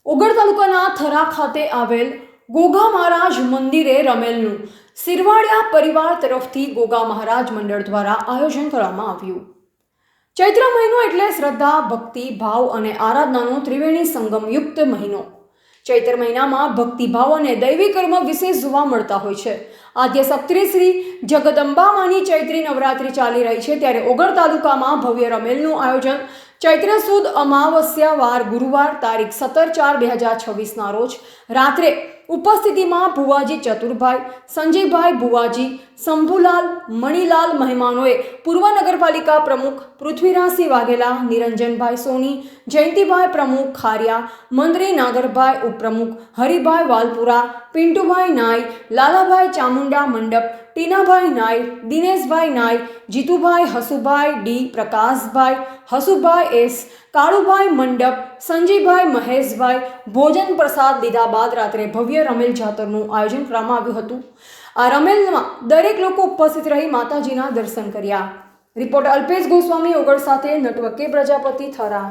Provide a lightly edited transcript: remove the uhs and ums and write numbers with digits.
ઓગળ તાલુકાના થરા ખાતે આવેલ ગોગા મહારાજ મંદિરે રમેલનું સિરવાડિયા પરિવાર તરફથી ગોગા મહારાજ મંડળ દ્વારા આયોજન કરવામાં આવ્યું। ચૈત્ર મહિનો એટલે શ્રદ્ધા, ભક્તિ, ભાવ અને આરાધનાનો ત્રિવેણી સંગમયુક્ત મહિનો। ચૈત્ર મહિનામાં ભક્તિભાવ અને દૈવી કર્મ વિશેષ જોવા મળતા હોય છે। આદ્ય શક્તિ શ્રી જગદંબામાની ચૈત્રી નવરાત્રિ ચાલી રહી છે, ત્યારે ઓગળ તાલુકામાં ભવ્ય રમેલનું આયોજન ચૈત્ર સુદ અમાવસ્યા વાર ગુરુવાર તારીખ 17/4/2026ના રોજ રાત્રે ઉપસ્થિતિમાં ભુવાજી ચતુરભાઈ, સંજયભાઈ ભુવાજી, શંભુલાલ, મણિલાલ મહેમાનોએ પૂર્વ નગરપાલિકા પ્રમુખ પૃથ્વીરાજસિંહ વાઘેલા, નિરંજનભાઈ સોની, જયંતિભાઈ પ્રમુખ ખારિયા, મંત્રી નાગરભાઈ ઉપપ્રમુખ હરિભાઈ વાલપુરા, પિન્ટુભાઈ નાઈ, લાલાભાઈ ચામુંડા મંડપ, ટીનાભાઈ નાઈ, દિનેશભાઈ નાઈ, જીતુભાઈ, હસુભાઈ ડી, પ્રકાશભાઈ, હસુભાઈ એસ, કાળુભાઈ મંડપ, સંજીભાઈ, મહેશભાઈ ભોજન પ્રસાદ લીધા બાદ રાત્રે ભવ્ય રમેલ જાતરનું આયોજન કરવામાં આવ્યું હતું। આ રમેલમાં દરેક લોકો ઉપસ્થિત રહી માતાજીના દર્શન કર્યા। રિપોર્ટર અલ્પેશ ગોસ્વામી ઓગળ સાથે નટવર કે પ્રજાપતિ થરા।